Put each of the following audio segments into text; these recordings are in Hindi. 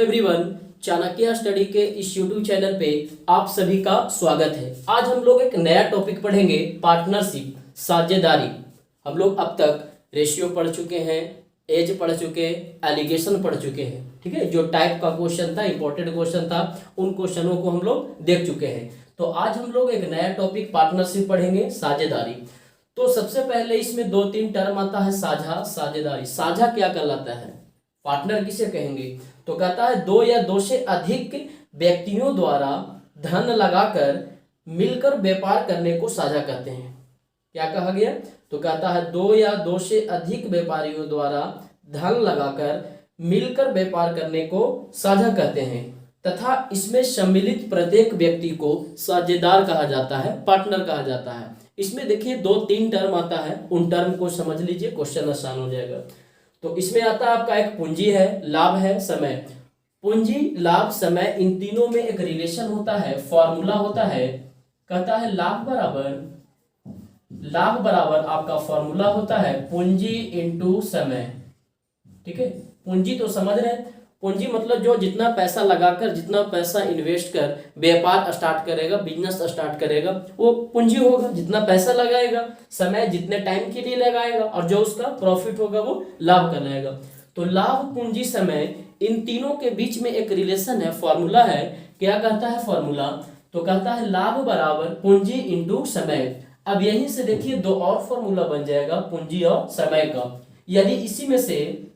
एवरीवन, चाणक्य स्टडी के इस यूट्यूब चैनल पे आप सभी का स्वागत है। आज हम लोग एक नया टॉपिक पढ़ेंगे, पार्टनरशिप, साझेदारी। हम लोग अब तक रेशियो पढ़ चुके हैं, एज पढ़ चुके हैं, एलिगेशन पढ़ चुके हैं। ठीक है, जो टाइप का क्वेश्चन था, इंपॉर्टेंट क्वेश्चन था, उन क्वेश्चनों को हम लोग देख चुके हैं। तो आज हम लोग एक नया टॉपिक पार्टनरशिप पढ़ेंगे, साझेदारी। तो सबसे पहले इसमें दो तीन टर्म आता है, साझा, साझेदारी। साझा क्या कहलाता है, पार्टनर किसे कहेंगे? तो कहता है दो या दो से अधिक व्यक्तियों द्वारा धन लगाकर मिलकर व्यापार करने को साझा कहते हैं। क्या कहा गया? तो कहता है दो या दो से अधिक व्यापारियों द्वारा धन लगाकर मिलकर व्यापार करने को साझा कहते हैं तथा इसमें सम्मिलित प्रत्येक व्यक्ति को साझेदार कहा जाता है, पार्टनर कहा जाता है। इसमें देखिए दो तीन टर्म आता है, उन टर्म को समझ लीजिए, क्वेश्चन आसान हो जाएगा। तो इसमें आता है आपका एक पूंजी है, लाभ है, समय। पूंजी, लाभ, समय, इन तीनों में एक रिलेशन होता है, फॉर्मूला होता है। कहता है लाभ बराबर आपका फॉर्मूला होता है पूंजी इंटू समय। ठीक है, पूंजी तो समझ रहे हैं, पूंजी मतलब जो जितना पैसा लगाकर, जितना पैसा इन्वेस्ट कर व्यापार स्टार्ट करेगा, बिजनेस स्टार्ट करेगा, वो पूंजी होगा। जितना पैसा लगाएगा, समय जितने टाइम के लिए लगाएगा, और जो उसका प्रॉफिट होगा वो लाभ कहलाएगा। तो लाभ, पूंजी, समय, इन तीनों के बीच में एक रिलेशन है, फॉर्मूला है। क्या कहता है फॉर्मूला? तो कहता है लाभ बराबर पूंजी इंटू समय। अब यहीं से देखिए दो और फॉर्मूला बन जाएगा पूंजी और समय का। यदि इसी में से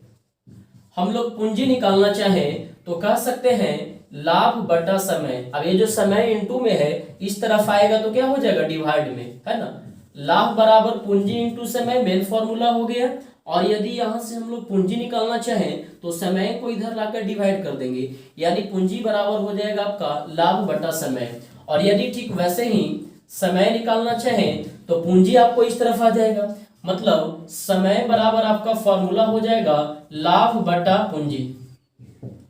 हम लोग पूंजी निकालना चाहें तो कह सकते हैं लाभ बटा समय। अब ये जो समय इंटू में है, इस तरफ आएगा तो क्या हो जाएगा, डिवाइड में, है ना। लाभ बराबर पूंजी इंटू समय मेन फॉर्मूला हो गया। और यदि यहां से हम लोग पूंजी निकालना चाहें तो समय को इधर लाकर डिवाइड कर देंगे, यानी पूंजी बराबर हो जाएगा आपका लाभ बटा समय। और यदि ठीक वैसे ही समय निकालना चाहें तो पूंजी आपको इस तरफ आ जाएगा, मतलब समय बराबर आपका फॉर्मूला हो जाएगा लाभ बटा पूंजी।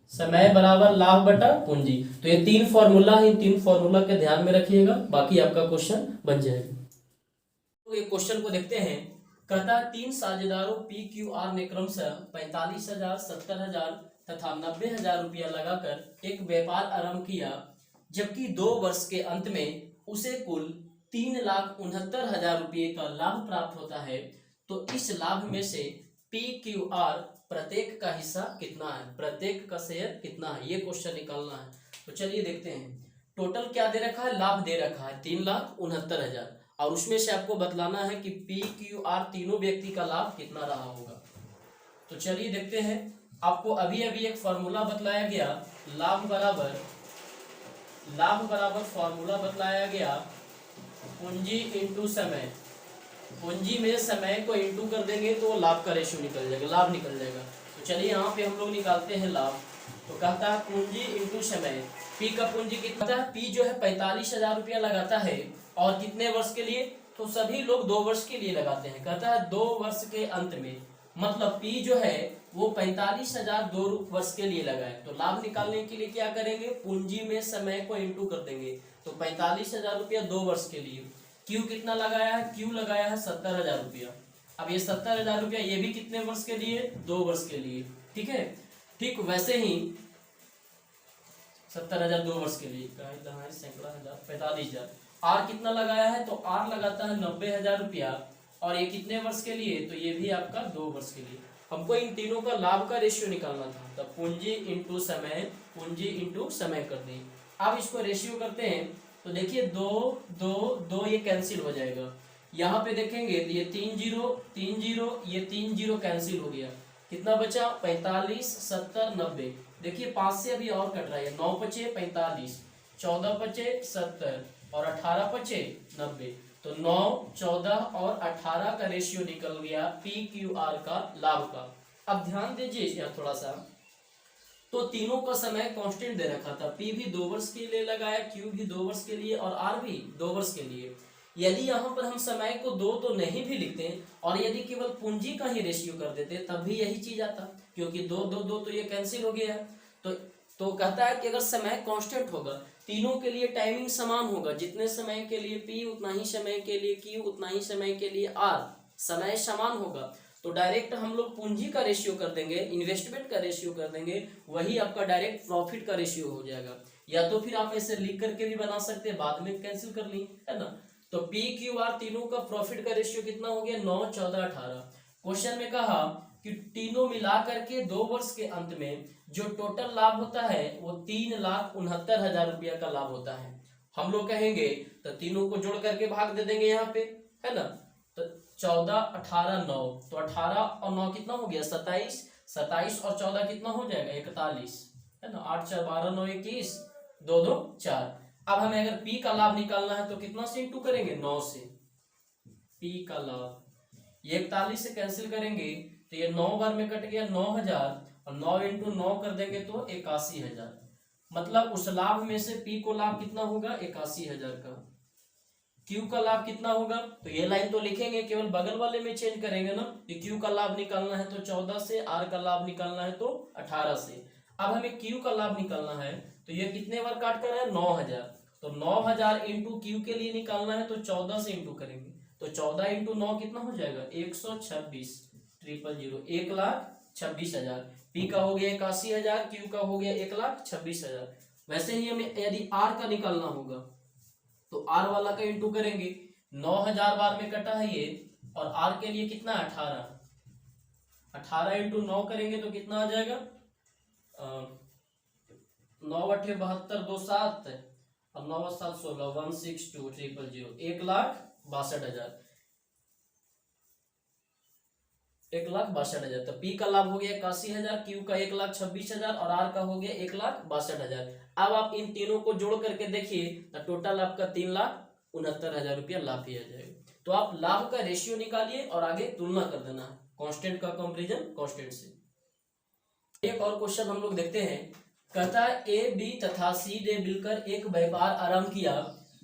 समय बराबर लाभ बटा पूंजी। तो ये तीन फॉर्मूला है, तीन फॉर्मूला के ध्यान में रखिएगा, बाकी आपका क्वेश्चन बन जाएगा। तो ये क्वेश्चन को देखते हैं। कहता है तीन साझेदारों PQR ने क्रमशः 45,000, 70,000 तथा 90,000 रुपया लगाकर एक व्यापार आरंभ किया, जबकि 2 वर्ष के अंत में उसे कुल 3,69,000 रुपये का लाभ प्राप्त होता है। तो इस लाभ में से PQR प्रत्येक का हिस्सा कितना है, प्रत्येक का शेयर कितना है, ये क्वेश्चन निकालना है। तो चलिए देखते हैं। टोटल क्या दे रखा है, लाभ दे रखा है 3,69,000, और उसमें से आपको बतलाना है कि PQR तीनों व्यक्ति का लाभ कितना रहा होगा। तो चलिए देखते हैं। आपको अभी अभी एक फॉर्मूला बतलाया गया, लाभ बराबर फॉर्मूला बतलाया गया पूंजी इंटू समय। पूंजी में समय को इंटू कर देंगे तो लाभ का रेशियो निकल जाएगा, लाभ निकल जाएगा। तो चलिए यहाँ पे हम लोग निकालते हैं लाभ। तो कहता है पूंजी इंटू समय। पी का पूंजी कितना है, पी जो है 45,000 रुपया लगाता है, और कितने वर्ष के लिए? तो सभी लोग 2 वर्ष के लिए लगाते हैं। कहता है 2 वर्ष के अंत में, मतलब पी जो है वो 45,000 2 वर्ष के लिए लगाए। तो लाभ निकालने के लिए क्या करेंगे, पूंजी में समय को इंटू कर देंगे। तो 45,000 रुपया 2 वर्ष के लिए। क्यू कितना लगाया है, क्यू लगाया है 70,000 रुपया। अब ये 70,000 रुपया ये भी कितने वर्ष के लिए, 2 वर्ष के लिए। ठीक है, ठीक वैसे ही 70,000 2 वर्ष के लिए, सैकड़ा हजार, 45,000। आर कितना लगाया है, तो आर लगाता है 90,000 रुपया, और ये कितने वर्ष के लिए, तो ये भी आपका 2 वर्ष के लिए। हमको इन तीनों का लाभ का रेशियो निकालना था, तो पूंजी इंटू समय, पूंजी इंटू समय कर दी। अब इसको रेशियो करते हैं तो देखिए 2 2 2 ये कैंसिल हो जाएगा। यहाँ पे देखेंगे तो ये 3 0 3 0, ये 3 0 कैंसिल हो गया। कितना बचा, 45 70 90। देखिए 5 से अभी और कट रहा है, 9 पचे 45, 14 पचे 70, और 18 पचे 90। तो 9 14 और 18 का रेशियो निकल गया PQR का लाभ का। अब ध्यान दीजिए यहाँ थोड़ा सा। तो तीनों का समय कांस्टेंट दे रखा था, P भी 2 वर्ष के लिए लगाया, Q भी 2 वर्ष के लिए, और R भी 2 वर्ष के लिए। यदि यहाँ पर हम समय को 2 तो नहीं भी लिखते, और यदि केवल पूंजी का ही रेशियो कर देते तब भी यही चीज आता, क्योंकि 2 2 2 तो ये कैंसिल हो गया है। तो कहता है कि अगर समय कांस्टेंट होगा, तीनों के लिए टाइमिंग समान होगा, जितने समय के लिए P उतना ही समय के लिए Q, उतना ही समय के लिए R, समय समान होगा, तो डायरेक्ट हम लोग पूंजी का रेशियो कर देंगे, इन्वेस्टमेंट का रेशियो कर देंगे, वही आपका डायरेक्ट प्रॉफिट का रेशियो हो जाएगा। या तो फिर आप ऐसे लिख करके भी बना सकते हैं, बाद में कैंसिल कर ली, है ना। तो पी क्यू आर तीनों का प्रॉफिट का रेशियो कितना हो गया, 9, 14, 18। क्वेश्चन में कहा कि तीनों मिला करके 2 वर्ष के अंत में जो टोटल लाभ होता है वो 3,69,000 रुपया का लाभ होता है। हम लोग कहेंगे तो तीनों को जोड़ करके भाग दे देंगे यहाँ पे, है ना। तो 14, 18, 9, तो 18 और 9 कितना हो गया, 27, 27 और 14 कितना हो जाएगा, 41, है ना। 8, 4, 12, 9, 21, 2, 2, 4। अब हमें अगर पी का लाभ निकालना है तो कितना से इंटू करेंगे, 9 से। पी का लाभ ये 41 से कैंसिल करेंगे तो ये 9 बार में कट गया 9,000, और 9 इंटू 9 कर देंगे तो 81,000। मतलब उस लाभ में से पी को लाभ कितना होगा, 81,000 का। क्यू का लाभ कितना होगा, तो ये लाइन तो लिखेंगे, केवल बगल वाले में चेंज करेंगे ना। कि क्यू का लाभ निकालना है तो 14 से, आर का लाभ निकालना है तो 18 से। अब हमें क्यू का लाभ निकालना है तो ये कितने बार काट कर है, 9,000। तो 9,000 इंटू क्यू के लिए निकालना है तो 14 से इंटू करेंगे, तो 14 इंटू 9 कितना हो जाएगा, 126, 000, 1,26,000। पी का हो गया 81,000, क्यू का हो गया 1,26,000। वैसे ही हमें यदि आर का निकालना होगा तो आर वाला का इंटू करेंगे, 9,000 बार में कटा है ये, और आर के लिए कितना, 18, 18 इंटू 9 करेंगे तो कितना आ जाएगा, 9 8 72, 2 7, और 9 7 16, 162,000, 1,62,000, 1,62,000। तो पी का लाभ हो गया 81,000, क्यू का 1,26,000 और आर का हो गया 1,62,000। अब आप इन तीनों को जोड़ करके देखिए तो टोटल आपका 3,69,000 रुपया लाभ ही आ जाएगा। तो आप लाभ का रेशियो निकालिए और आगे तुलना कर देना है, कांस्टेंट का कंपैरिजन कांस्टेंट से। एक और क्वेश्चन हम लोग देखते हैं। कहता है ए, बी तथा सी ने मिलकर एक व्यापार आरंभ किया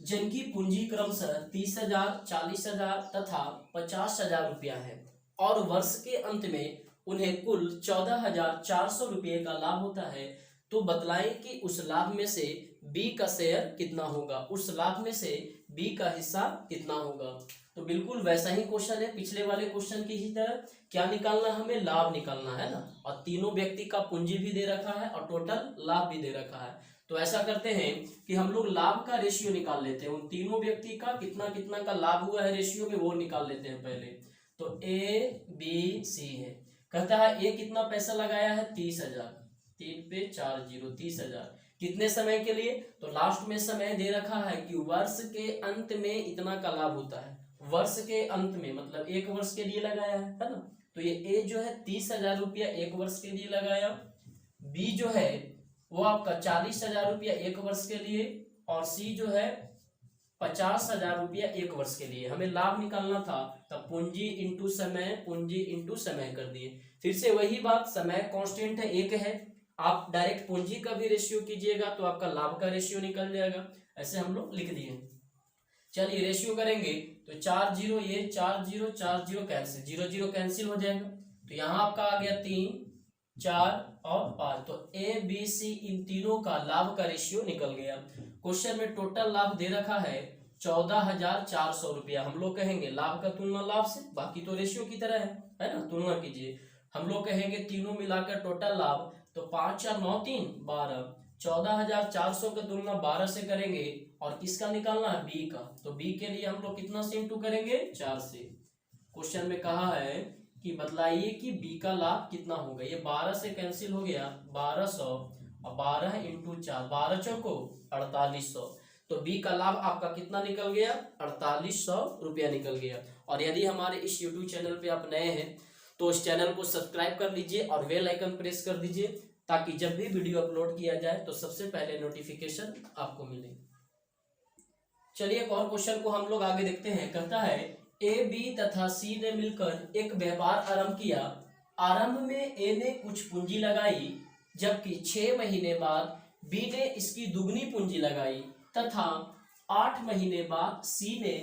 जिनकी पूंजी क्रमशः 30,000, 40,000 तथा 50,000 रुपया है, और वर्ष के अंत में उन्हें कुल 14,400 रुपये का लाभ होता है। तो बतलाएं कि उस लाभ में से बी का शेयर कितना होगा, उस लाभ में से बी का हिस्सा कितना होगा। तो बिल्कुल वैसा ही क्वेश्चन है पिछले वाले क्वेश्चन की ही तरह। क्या निकालना है, हमें लाभ निकालना है ना, और तीनों व्यक्ति का पूंजी भी दे रखा है और टोटल लाभ भी दे रखा है। तो ऐसा करते हैं कि हम लोग लाभ का रेशियो निकाल लेते हैं, उन तीनों व्यक्ति का कितना कितना का लाभ हुआ है रेशियो में, वो निकाल लेते हैं पहले। तो ए, बी, सी है। कहता है ए कितना पैसा लगाया है, 30,000, 3 पे 4 0, 30,000। कितने समय के लिए, तो लास्ट में समय दे रखा है कि वर्ष के अंत में इतना का लाभ होता है। वर्ष के अंत में मतलब 1 वर्ष के लिए लगाया है ना। तो ये ए जो है 30,000 रुपया 1 वर्ष के लिए लगाया। बी जो है वो आपका 40,000 रुपया 1 वर्ष के लिए, और सी जो है 50,000 रुपया 1 वर्ष के लिए। हमें लाभ निकालना था तब पूंजी इंटू समय, पूंजी इंटू समय कर दिए। फिर से वही बात, समय कांस्टेंट है, 1 है। आप डायरेक्ट पूंजी का भी रेशियो कीजिएगा तो आपका लाभ का रेशियो निकल जाएगा। ऐसे हम लोग लिख दिए। चलिए रेशियो करेंगे तो 4 0, ये 4 0, 4 0 कैंसिल, 0 0 कैंसिल हो जाएगा। तो यहाँ आपका आ गया 3, 4 और 5। तो ए, बी, सी इन तीनों का लाभ का रेशियो निकल गया। क्वेश्चन में टोटल लाभ दे रखा है 14,400 रुपया। हम लोग कहेंगे लाभ का तुलना लाभ से, बाकी तो रेशियो की तरह है ना, तुलना कीजिए। हम लोग कहेंगे तीनों मिलाकर टोटल लाभ, तो 5 4 9 3 12, 14,400 का तुलना 12 से करेंगे, और किसका निकालना है, बी का। तो बी के लिए हम लोग कितना से इंटू करेंगे, 4 से। क्वेश्चन में कहा है कि बतलाइए कि बी का लाभ कितना होगा। ये 12 से कैंसिल हो गया, 1200, और 12 इंटू 4, 12 चौको 4800। तो बी का लाभ आपका कितना निकल गया, 4800 रुपया निकल गया। और यदि हमारे इस यूट्यूब चैनल पे आप नए हैं तो इस चैनल को सब्सक्राइब कर लीजिए और बेल आइकन प्रेस कर दीजिए, ताकि जब भी वीडियो अपलोड किया जाए तो सबसे पहले नोटिफिकेशन आपको मिले। चलिए एक और क्वेश्चन को हम लोग आगे देखते हैं। कहता है ए, बी तथा सी ने मिलकर एक व्यापार आरंभ किया। आरंभ में ए ने कुछ पूंजी लगाई, जबकि 6 महीने बाद बी ने इसकी दुगनी पूंजी लगाई, तथा 8 महीने बाद सी ने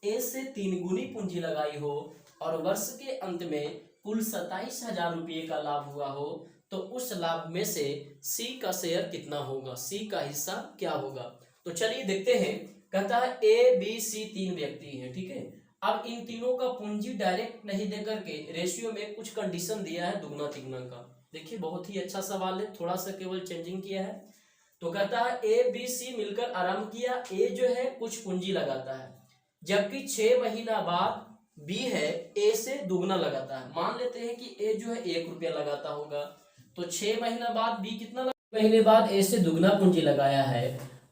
ए से 3 गुनी पूंजी लगाई हो, और वर्ष के अंत में कुल 27,000 रुपये का लाभ हुआ हो। तो उस लाभ में से सी का शेयर कितना होगा, सी का हिस्सा क्या होगा। तो चलिए देखते हैं। कहता है ए, बी, सी 3 व्यक्ति हैं, ठीक है। अब इन तीनों का पूंजी डायरेक्ट नहीं दे करके रेशियो में कुछ कंडीशन दिया है दुगना तिगुना का। देखिए बहुत ही अच्छा सवाल है, थोड़ा सा केवल चेंजिंग किया है। तो कहता है ए बी सी मिलकर आरंभ किया, ए जो है कुछ पूंजी लगाता है, जबकि 6 महीना बाद बी है ए से दुगना लगाता है। मान लेते हैं कि ए जो है 1 रुपया लगाता होगा, तो 6 महीना बाद बी कितना महीने बाद ए से दुगना पूंजी लगाया है,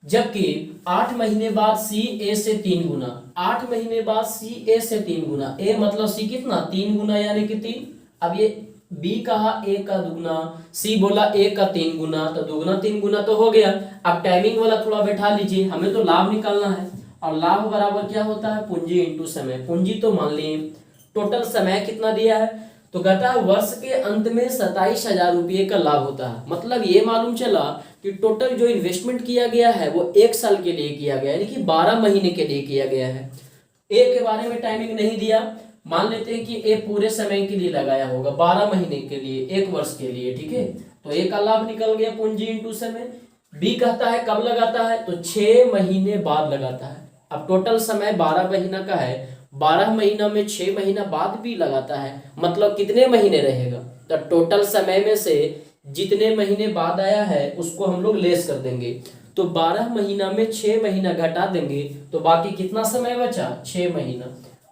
जबकि 8 महीने बाद सी ए से 3 गुना, 8 महीने बाद सी ए से 3 गुना, ए मतलब सी कितना 3 गुना यानी कि 3। अब ये बी कहा ए का दुगना, सी बोला ए का 3 गुना, तो दुगना 3 गुना तो हो गया। अब टाइमिंग वाला थोड़ा बैठा लीजिए, हमें तो लाभ निकालना है, और लाभ बराबर क्या होता है पूंजी इंटू समय। पूंजी तो मान ली, टोटल समय कितना दिया है, तो कहता है वर्ष के अंत में 27,000 रुपये का लाभ होता है। मतलब ये मालूम चला कि टोटल जो इन्वेस्टमेंट किया गया है वो 1 साल के लिए किया गया है, यानी कि 12 महीने के लिए किया गया है। ए के बारे में टाइमिंग नहीं दिया, मान लेते हैं कि ए पूरे समय के लिए लगाया होगा, 12 महीने के लिए, 1 वर्ष के लिए, ठीक है। तो ए का लाभ निकल गया पूंजी इंटू समय। बी कहता है कब लगाता है, तो 6 महीने बाद लगाता है। अब टोटल समय 12 महीना का है, 12 महीना में 6 महीना बाद भी लगाता है, मतलब कितने महीने रहेगा, तो टोटल समय में से जितने महीने बाद आया है उसको हम लोग लेस कर देंगे। तो 12 महीना में 6 महीना घटा देंगे, तो बाकी कितना समय बचा, 6 महीना।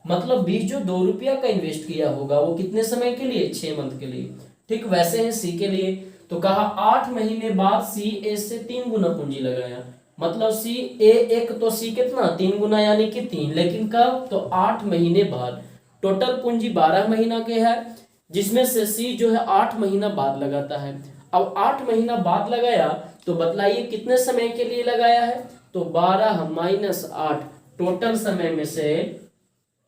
मतलब बीच जो 2 रुपया का इन्वेस्ट किया होगा वो कितने समय के लिए, 6 मंथ के लिए। ठीक वैसे है सी के लिए, तो कहा 8 महीने बाद सी ए से 3 गुना पूंजी लगाया, मतलब सी ए 1 तो सी कितना 3 गुना यानी कि 3, लेकिन कब, तो 8 महीने बाद। टोटल पूंजी 12 महीना के है, जिसमें से सी जो है 8 महीना बाद लगाता है। अब 8 महीना बाद लगाया तो बतलाइए कितने समय के लिए लगाया है, तो 12 माइनस 8, टोटल समय में से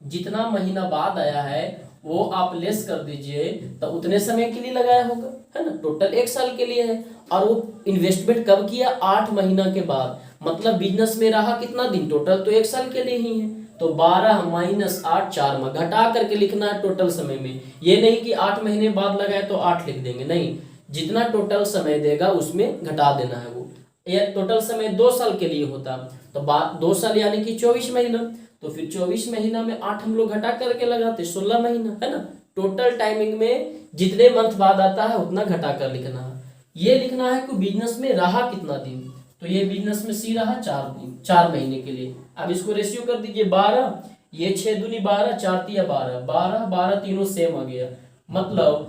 जितना महीना बाद आया है वो आप लेस कर दीजिए, तो उतने समय के लिए लगाया होगा, है ना। टोटल 1 साल के लिए है, और वो इन्वेस्टमेंट कब किया, 8 महीना के बाद। मतलब बिजनेस में रहा कितना दिन, टोटल तो 1 साल के लिए ही है। तो 12 माइनस 8, 4 माह घटा करके लिखना है टोटल समय में। ये नहीं कि 8 महीने बाद लगाए तो 8 लिख देंगे, नहीं, जितना टोटल समय देगा उसमें घटा देना है वो। ये टोटल समय 2 साल के लिए होता, तो 2 साल यानी कि 24 महीना, तो फिर 24 महीना में 8 हम लोग घटा करके लगाते 16 महीना, है ना। टोटल टाइमिंग में जितने मंथ बाद आता है उतना घटा कर लिखना है। ये लिखना है कि बिजनेस में रहा कितना दिन, तो ये बिजनेस में सी रहा 4 दिन, 4 महीने के लिए। अब इसको रेशियो कर दीजिए 12, ये 6 दूनी 12, 4 तिया 12, 12 12 तीनों सेम आ गया। मतलब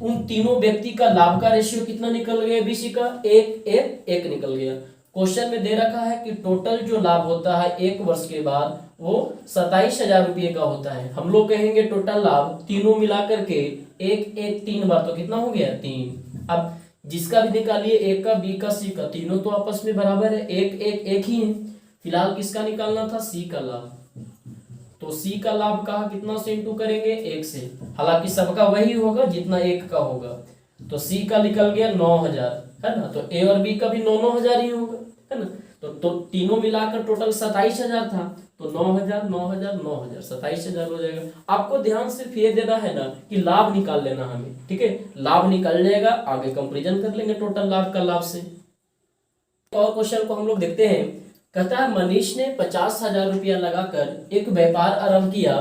उन तीनों व्यक्ति का लाभ का रेशियो कितना निकल गया, बीसी का 1 1 1 निकल गया। क्वेश्चन में दे रखा है कि टोटल जो लाभ होता है 1 वर्ष के बाद वो 27,000 रुपये का होता है। हम लोग कहेंगे टोटल लाभ तीनों मिला करके 1 1 3 बार, तो कितना हो गया 3। अब जिसका भी निकालिए, एक का, बी का, सी का, तीनों तो आपस में बराबर है, 1 1 1 ही है। फिलहाल किसका निकालना था, सी का लाभ। तो सी का लाभ कहा कितना से इंटू करेंगे, 1 से, हालांकि सबका वही होगा जितना 1 का होगा। तो सी का निकल गया 9,000, है ना। तो ए और बी का भी 9,000 ही होगा, है ना। तो तीनों मिलाकर टोटल 27,000 था, तो 9,000 9,000 9,000 27,000 हो जाएगा। आपको ध्यान सिर्फ ये देना है ना कि लाभ निकाल लेना हमें, ठीक है। लाभ निकल जाएगा, आगे कंपेरिजन कर लेंगे टोटल लाभ का लाभ से। और क्वेश्चन को हम लोग देखते हैं। कहता है मनीष ने 50,000 रुपया लगाकर एक व्यापार आरंभ किया,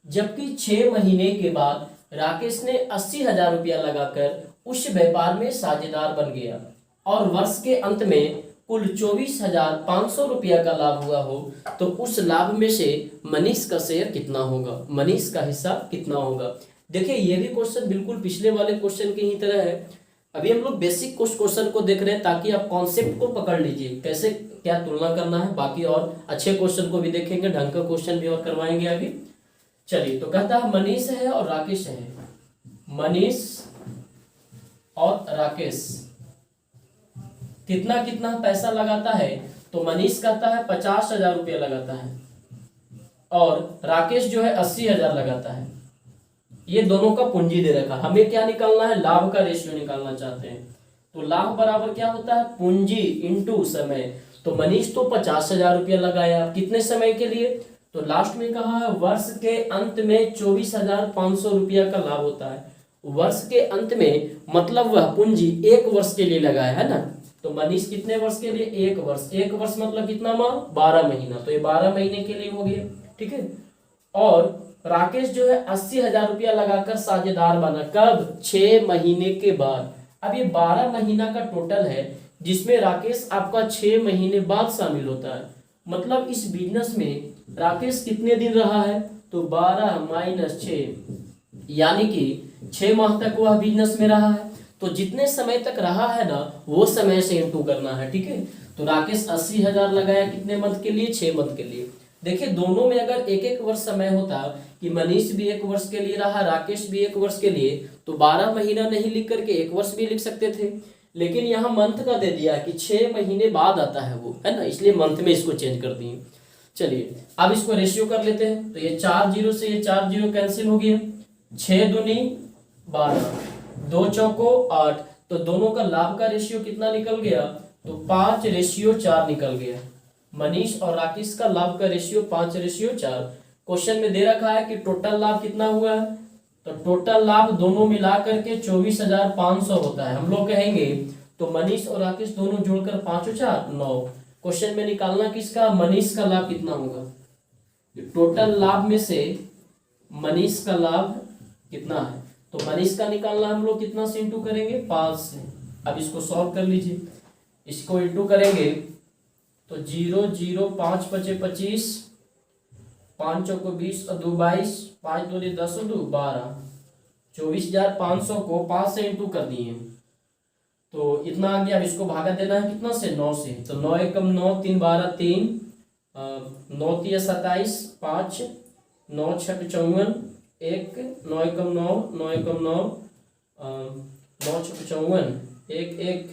जबकि 6 महीने के बाद राकेश ने 80,000 रुपया लगाकर उस व्यापार में साझेदार बन गया, और वर्ष के अंत में कुल 24,500 रुपया का लाभ हुआ हो, तो उस लाभ में से मनीष का शेयर कितना होगा, मनीष का हिस्सा कितना होगा। देखिए ये भी क्वेश्चन बिल्कुल पिछले वाले क्वेश्चन की ही तरह है। अभी हम लोग बेसिक कुछ क्वेश्चन को देख रहे हैं ताकि आप कॉन्सेप्ट को पकड़ लीजिए, कैसे क्या तुलना करना है। बाकी और अच्छे क्वेश्चन को भी देखेंगे, ढंग का क्वेश्चन भी और करवाएंगे आगे। चलिए, तो कहता है मनीष है और राकेश है, मनीष और राकेश कितना कितना पैसा लगाता है, तो मनीष कहता है 50,000 रुपया लगाता है, और राकेश जो है 80,000 लगाता है। ये दोनों का पूंजी दे रखा, हमें क्या निकालना है, लाभ का रेशियो निकालना चाहते हैं। तो लाभ बराबर क्या होता है, पूंजी इंटू समय। तो मनीष तो 50,000 रुपया लगाया, कितने समय के लिए, तो लास्ट में कहा है वर्ष के अंत में 24,500 रुपया का लाभ होता है। वर्ष के अंत में मतलब वह पूंजी 1 वर्ष के लिए लगाया है ना। तो मनीष कितने वर्ष के लिए, 1 वर्ष। 1 वर्ष मतलब कितना माह, 12 महीना, तो ये 12 महीने के लिए हो गया, ठीक है। और राकेश जो है 80,000 रुपया लगाकर साझेदार बना। कब? 6 महीने के बाद। अब ये 12 महीना का टोटल है जिसमें राकेश आपका 6 महीने बाद शामिल होता है। मतलब इस बिजनेस में राकेश कितने दिन रहा है? तो 12 माइनस 6 यानी कि 6 माह तक वह बिजनेस में रहा है। तो जितने समय तक रहा है ना वो समय से इंटू करना है। ठीक है, तो राकेश 80,000 लगाया कितने मंथ के लिए? 6 मंथ के लिए। देखिए दोनों में अगर एक एक वर्ष समय होता कि मनीष भी 1 वर्ष के लिए रहा, राकेश भी 1 वर्ष के लिए, तो 12 महीना नहीं लिख करके 1 वर्ष भी लिख सकते थे। लेकिन यहाँ मंथ का दे दिया कि 6 महीने बाद आता है वो, है ना, इसलिए मंथ में इसको चेंज कर दिए। चलिए अब इसको रेशियो कर लेते हैं। तो ये 4 जीरो से ये 4 जीरो कैंसिल हो गया। 6 दूनी 12, 2 चौको 8, तो दोनों का लाभ का रेशियो कितना निकल गया? तो 5:4 निकल गया। मनीष और राकेश का लाभ का रेशियो 5:4। क्वेश्चन में दे रखा है कि टोटल लाभ कितना हुआ है, तो टोटल लाभ दोनों मिला करके 24,500 होता है। हम लोग कहेंगे तो मनीष और राकेश दोनों जोड़कर 5 4 9। क्वेश्चन में निकालना किसका? मनीष का लाभ कितना होगा? टोटल लाभ में से मनीष का लाभ कितना है, तो मनीष का निकालना हम लोग कितना से इंटू करेंगे? 5 से। अब इसको सॉल्व कर लीजिए। इसको इंटू करेंगे तो 0 0 5 5 25, 5 चौको 20 और 2 22, 5 2 10 और 2 12, 24,500 को 5 से इंटू कर दिए तो इतना आ गया। अब इसको भागा देना है कितना से? 9 से। तो 9 एकम 9, 3 12 3, 9 3 27, 5 9 6 54, 1 9 एकम 9, 9 एकम 9, 9 6 54, 1 1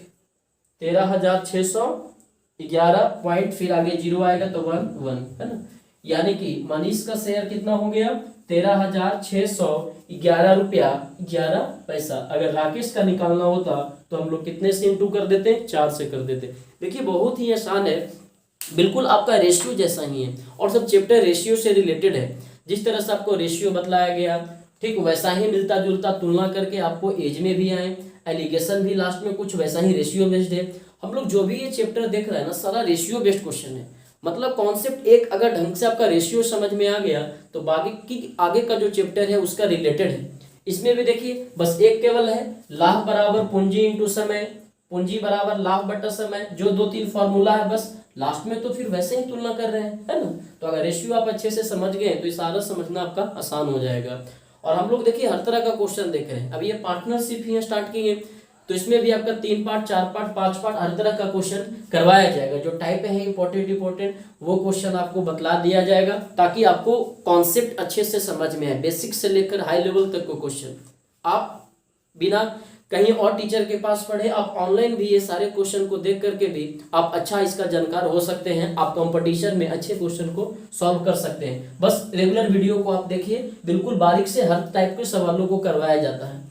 13,611 पॉइंट, फिर आगे जीरो आएगा तो 1 1, है ना। यानी कि मनीष का शेयर कितना हो गया? 13,611 रुपया 11 पैसा। अगर राकेश का निकालना होता तो हम लोग कितने से इंटू कर देते? 4 से कर देते। देखिए बहुत ही आसान है, बिल्कुल आपका रेशियो जैसा ही है और सब चैप्टर रेशियो से रिलेटेड है। जिस तरह से आपको रेशियो बतलाया गया ठीक वैसा ही मिलता जुलता तुलना करके आपको एज में भी आए, एलिगेशन भी लास्ट में कुछ वैसा ही रेशियो बेस्ड है। हम लोग जो भी ये चैप्टर देख रहे हैं ना सारा रेशियो बेस्ड क्वेश्चन है। मतलब कॉन्सेप्ट एक अगर ढंग से आपका रेशियो समझ में आ गया तो बाकी की आगे का जो चैप्टर है उसका रिलेटेड है। इसमें भी देखिए बस एक केवल है, लाभ बराबर पूंजी इंटू समय, पूंजी बराबर लाभ बटा समय, जो 2-3 फॉर्मूला है बस। लास्ट में तो फिर वैसे ही तुलना कर रहे हैं, है ना। तो अगर रेशियो आप अच्छे से समझ गए तो ये सारा समझना आपका आसान हो जाएगा। और हम लोग देखिए हर तरह का क्वेश्चन देख रहे हैं। अब ये पार्टनरशिप ही स्टार्ट किए तो इसमें भी आपका 3 पार्ट 4 पार्ट 5 पार्ट हर तरह का क्वेश्चन करवाया जाएगा। जो टाइप है इंपॉर्टेंट वो क्वेश्चन आपको बतला दिया जाएगा ताकि आपको कॉन्सेप्ट अच्छे से समझ में आए। बेसिक से लेकर हाई लेवल तक को क्वेश्चन आप बिना कहीं और टीचर के पास पढ़े, आप ऑनलाइन भी ये सारे क्वेश्चन को देख करके भी आप अच्छा इसका जानकार हो सकते हैं। आप कंपटीशन में अच्छे क्वेश्चन को सॉल्व कर सकते हैं। बस रेगुलर वीडियो को आप देखिए, बिल्कुल बारीक से हर टाइप के सवालों को करवाया जाता है।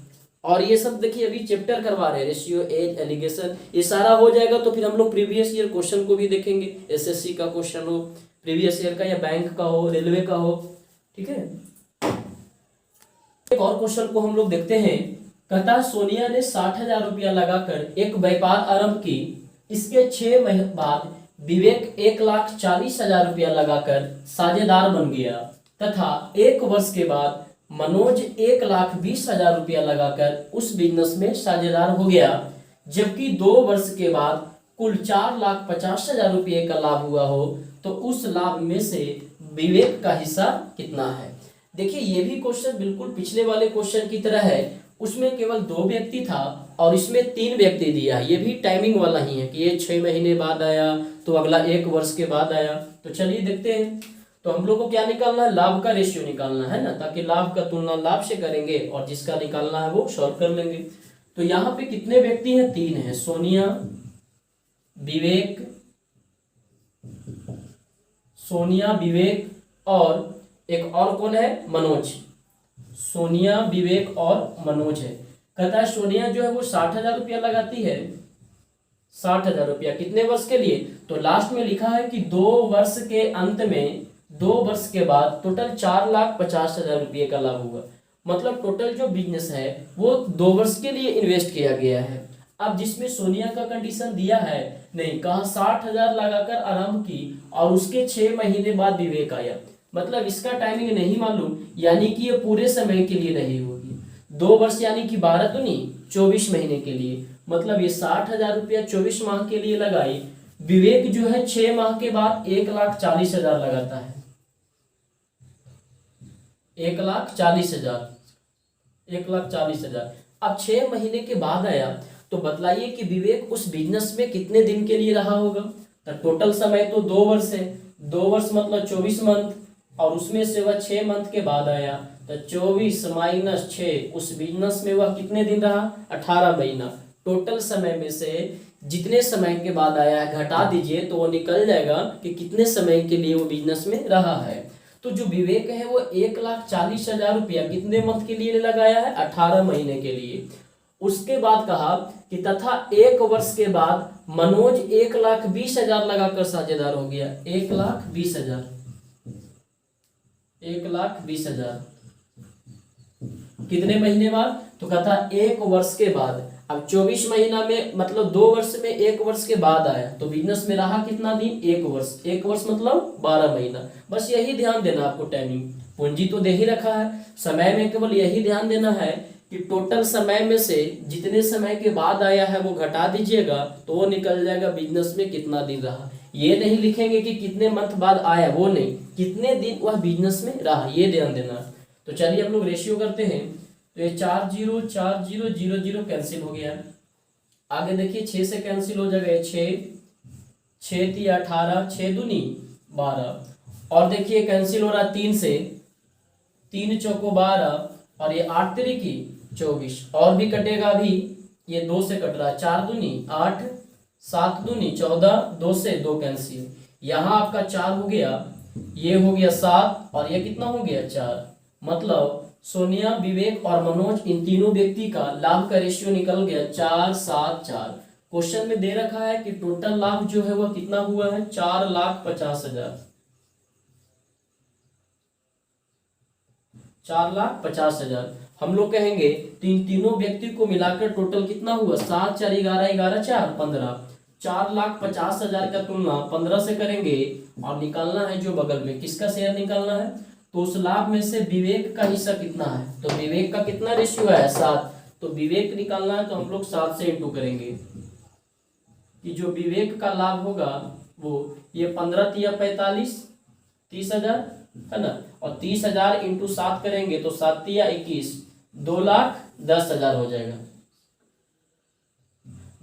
और ये सब देखिए अभी चैप्टर करवा रहे हैं, रेशियो, एज, एलिगेशन, ये सारा हो जाएगा तो फिर हम लोग प्रीवियस ईयर क्वेश्चन को भी देखेंगे। एसएससी का क्वेश्चन हो, प्रीवियस ईयर का, या बैंक का हो, रेलवे का हो, ठीक है। एक और क्वेश्चन को हम लोग देखते हैं। कहता सोनिया ने 60,000 रुपया लगाकर एक व्यापार आरंभ की। इसके 6 महीने बाद विवेक 1,40,000 रुपया लगाकर साझेदार बन गया तथा 1 वर्ष के बाद मनोज 1,20,000 रुपया लगाकर उस बिजनेस में साझेदार हो गया। जबकि 2 वर्ष के बाद कुल 4,50,000 रुपये का लाभ हुआ हो तो उस लाभ में से विवेक का हिस्सा कितना है। देखिए ये भी क्वेश्चन बिल्कुल पिछले वाले क्वेश्चन की तरह है। उसमें केवल 2 व्यक्ति था और इसमें 3 व्यक्ति दिया है। ये भी टाइमिंग वाला ही है कि ये 6 महीने बाद आया तो अगला 1 वर्ष के बाद आया। तो चलिए देखते हैं। तो हम लोग को क्या निकालना है? लाभ का रेशियो निकालना है ना, ताकि लाभ का तुलना लाभ से करेंगे और जिसका निकालना है वो सॉल्व कर लेंगे। तो यहाँ पे कितने व्यक्ति हैं? 3 हैं, सोनिया, विवेक और एक और कौन है? मनोज। सोनिया, विवेक और मनोज है। कहता है सोनिया जो है वो 60,000 रुपया लगाती है। 60,000 रुपया कितने वर्ष के लिए? तो लास्ट में लिखा है कि 2 वर्ष के अंत में, 2 वर्ष के बाद टोटल 4,50,000 रुपये का लाभ होगा। मतलब टोटल जो बिजनेस है वो 2 वर्ष के लिए इन्वेस्ट किया गया है। अब जिसमें सोनिया का कंडीशन दिया है नहीं, कहा 60,000 लगाकर आरंभ की और उसके 6 महीने बाद विवेक आया। मतलब इसका टाइमिंग नहीं मालूम, यानी कि ये पूरे समय के लिए रही होगी। 2 वर्ष यानी कि 12 दूनी 24 महीने के लिए, मतलब ये 60,000 रुपया 24 माह के लिए लगाई। विवेक जो है 6 माह के बाद 1,40,000 लगाता है, 1,40,000, 1,40,000। अब 6 महीने के बाद आया तो बतलाइए कि विवेक उस बिजनेस में कितने दिन के लिए रहा होगा। तो टोटल समय तो 2 वर्ष है, 2 वर्ष मतलब 24 मंथ, और उसमें से वह 6 मंथ के बाद आया, तो 24 माइनस 6, उस बिजनेस में वह कितने दिन रहा, 18 महीना। टोटल समय में से जितने समय के बाद आया है घटा दीजिए तो वो निकल जाएगा कि कितने समय के लिए वो बिजनेस में रहा है। तो जो विवेक है वो 1,40,000 रुपया कितने मंथ के लिए लगाया है, 18 महीने के लिए। उसके बाद कहा कि तथा 1 वर्ष के बाद मनोज 1,20,000 लगाकर साझेदार हो गया, 1,20,000, 1,20,000 कितने महीने बाद, तो कहता 1 वर्ष के बाद। अब 24 महीना में मतलब 2 वर्ष में 1 वर्ष के बाद आया तो बिजनेस में रहा कितना दिन, 1 वर्ष, 1 वर्ष मतलब 12 महीना। बस यही ध्यान देना आपको, टाइमिंग पूंजी तो दे ही रखा है, समय में केवल यही ध्यान देना है कि टोटल समय में से जितने समय के बाद आया है वो घटा दीजिएगा तो वो निकल जाएगा बिजनेस में कितना दिन रहा। ये नहीं लिखेंगे कि कितने मंथ बाद आया, वो नहीं, कितने दिन वह बिजनेस में रहा, ये ध्यान देना। तो चलिए हम लोग रेशियो करते हैं। तो ये 4 0 4 0 0 0 कैंसिल हो गया। आगे देखिए 6 से कैंसिल हो जाएगा, 6 3 18, 6 दूनी 12, और देखिए कैंसिल हो रहा 3 से, 3 चौको 12, और ये 8 3 24, और भी कटेगा अभी, ये 2 से कट रहा है, 4 दूनी 8, 7 दूनी 14, 2 से 2 कैंसिल, यहाँ आपका 4 हो गया, ये हो गया 7, और ये कितना हो गया 4। मतलब सोनिया, विवेक और मनोज, इन तीनों व्यक्ति का लाभ का रेशियो निकल गया 4 7 4। क्वेश्चन में दे रखा है कि टोटल लाभ जो है वह कितना हुआ है, 4,50,000, 4,50,000। हम लोग कहेंगे तीनों व्यक्ति को मिलाकर टोटल कितना हुआ, 7 4 11 11 4 15, 4,50,000 का तुलना 15 से करेंगे और निकालना है जो बगल में, किसका शेयर निकालना है, तो उस लाभ में से विवेक का हिस्सा कितना है, तो विवेक का कितना रेशियो है, 7, तो विवेक निकालना है तो हम लोग 7 से इंटू करेंगे कि जो विवेक का लाभ होगा वो ये 15 तिया 45, 30,000 है ना, और 30,000 इंटू 7 करेंगे तो 7 तिया 21, 2,10,000 हो जाएगा,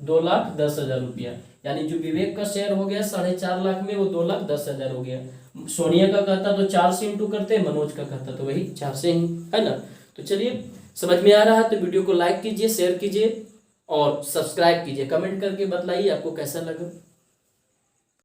2,10,000 रुपया। यानी जो विवेक का शेयर हो गया 4.5 लाख में, वो 2,10,000 हो गया। सोनिया का कहता तो 4 से इंटू करते, मनोज का कहता तो वही 4 से ही, है ना। तो चलिए, समझ में आ रहा है तो वीडियो को लाइक कीजिए, शेयर कीजिए और सब्सक्राइब कीजिए, कमेंट करके बतलाइए आपको कैसा लगा।